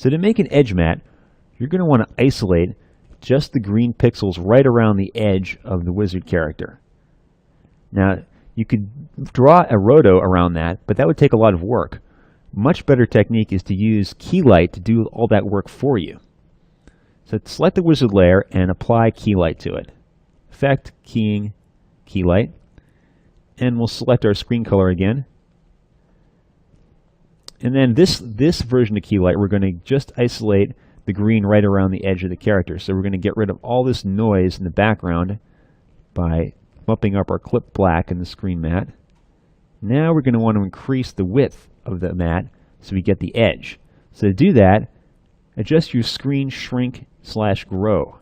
So to make an edge matte, you're going to want to isolate just the green pixels right around the edge of the wizard character. Now, you could draw a roto around that, but that would take a lot of work. Much better technique is to use key light to do all that work for you. So select the wizard layer and apply key light to it. Effect, keying, key light. And we'll select our screen color again. And then this version of key light, we're going to just isolate the green right around the edge of the character. So we're going to get rid of all this noise in the background by bumping up our clip black in the screen matte. Now we're going to want to increase the width of the matte so we get the edge. So to do that, adjust your screen shrink/grow.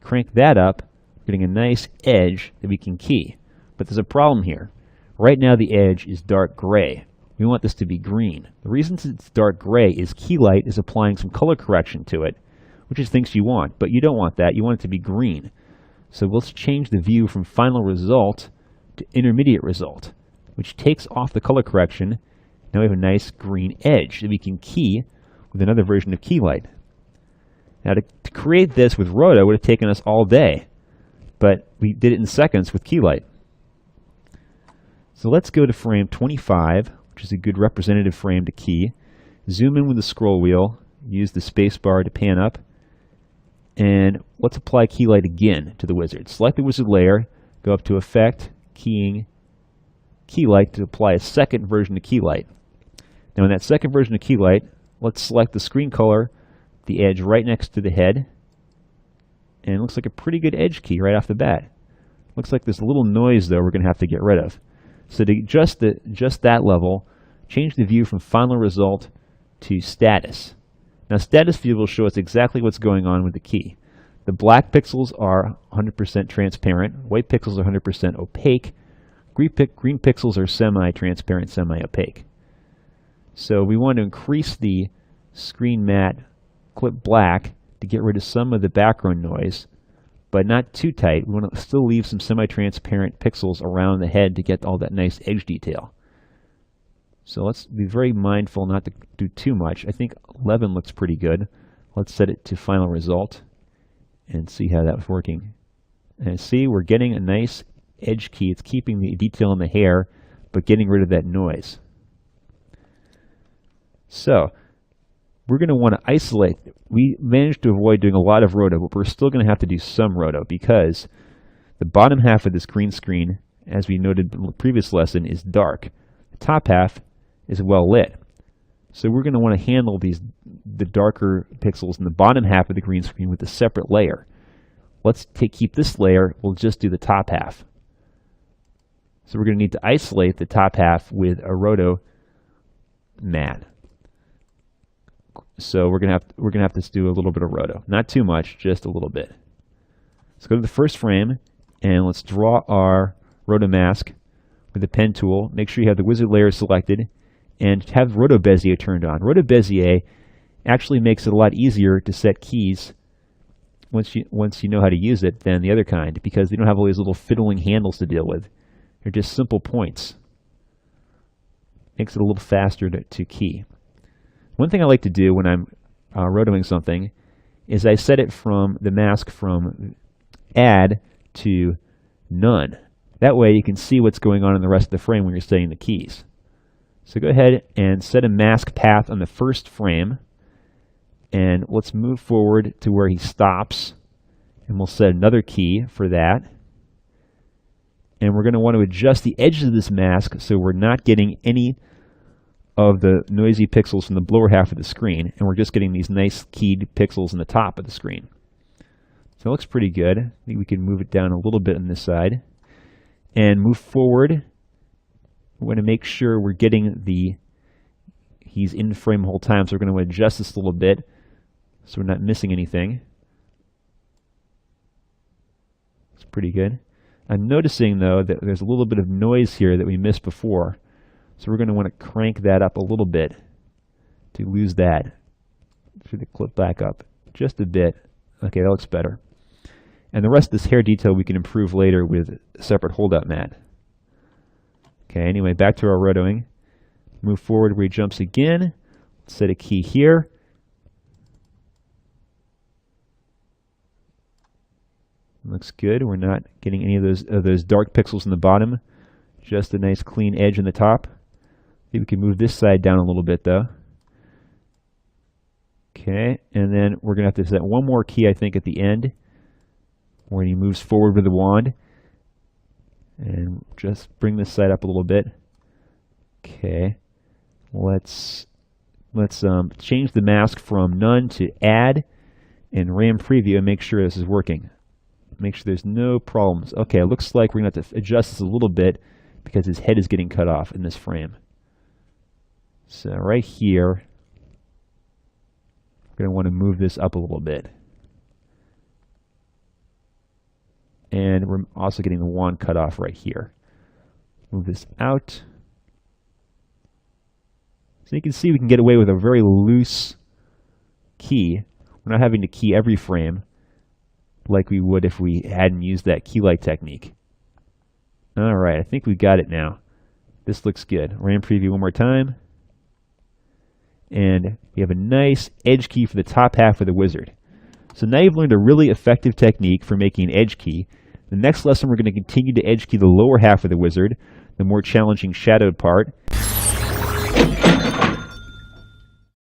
Crank that up, getting a nice edge that we can key. But there's a problem here. Right now the edge is dark gray. We want this to be green. The reason it's dark gray is key light is applying some color correction to it, which is things you want, but you don't want that. You want it to be green. So let's change the view from final result to intermediate result, which takes off the color correction. Now we have a nice green edge that we can key with another version of key light. Now to create this with roto would have taken us all day, but we did it in seconds with key light. So let's go to frame 25, which is a good representative frame to key. Zoom in with the scroll wheel, use the space bar to pan up, and let's apply key light again to the wizard. Select the wizard layer, go up to Effect, Keying, Key Light to apply a second version of key light. Now in that second version of key light, let's select the screen color, the edge right next to the head, and it looks like a pretty good edge key right off the bat. Looks like there's a little noise though we're going to have to get rid of. So to adjust that level, change the view from final result to status. Now status view will show us exactly what's going on with the key. The black pixels are 100% transparent, white pixels are 100% opaque, green pixels are semi-transparent, semi-opaque. So we want to increase the screen matte clip black to get rid of some of the background noise, but not too tight. We want to still leave some semi-transparent pixels around the head to get all that nice edge detail. So let's be very mindful not to do too much. I think 11 looks pretty good. Let's set it to final result and see how that's working. And see, we're getting a nice edge key. It's keeping the detail in the hair, but getting rid of that noise. So we're going to want to isolate. We managed to avoid doing a lot of roto, but we're still going to have to do some roto because the bottom half of this green screen, as we noted in the previous lesson, is dark. The top half is well lit. So we're going to want to handle the darker pixels in the bottom half of the green screen with a separate layer. Let's keep this layer, we'll just do the top half. So we're going to need to isolate the top half with a roto matte. So we're going to have to do a little bit of roto. Not too much, just a little bit. Let's go to the first frame and let's draw our roto mask with the pen tool. Make sure you have the wizard layer selected and have Roto Bezier turned on. Roto Bezier actually makes it a lot easier to set keys once you know how to use it than the other kind, because they don't have all these little fiddling handles to deal with. They're just simple points. Makes it a little faster to key. One thing I like to do when I'm rotoing something is I set it from the mask from add to none. That way you can see what's going on in the rest of the frame when you're setting the keys. So go ahead and set a mask path on the first frame, and let's move forward to where he stops, and we'll set another key for that. And we're going to want to adjust the edges of this mask so we're not getting any of the noisy pixels from the lower half of the screen, and we're just getting these nice keyed pixels in the top of the screen. So it looks pretty good. I think we can move it down a little bit on this side and move forward. We're going to make sure we're getting he's in frame the whole time, so we're going to adjust this a little bit so we're not missing anything. It's pretty good. I'm noticing though that there's a little bit of noise here that we missed before, so we're going to want to crank that up a little bit to lose that. Should the clip back up just a bit. Okay, that looks better. And the rest of this hair detail we can improve later with a separate holdout matte. Okay, anyway, back to our rotoing. Move forward where he jumps again. Set a key here. Looks good. We're not getting any of those dark pixels in the bottom. Just a nice clean edge in the top. Maybe we can move this side down a little bit though. Okay, and then we're going to have to set one more key, I think, at the end when he moves forward with the wand. And just bring this side up a little bit. Okay, let's change the mask from none to add and RAM preview and make sure this is working. Make sure there's no problems. Okay, it looks like we're going to have to adjust this a little bit because his head is getting cut off in this frame. So right here, we're going to want to move this up a little bit. And we're also getting the wand cut off right here. Move this out. So you can see we can get away with a very loose key. We're not having to key every frame like we would if we hadn't used that key light technique. Alright, I think we got it now. This looks good. RAM preview one more time. And we have a nice edge key for the top half of the wizard. So now you've learned a really effective technique for making an edge key. The next lesson we're going to continue to edge key the lower half of the wizard, the more challenging shadowed part.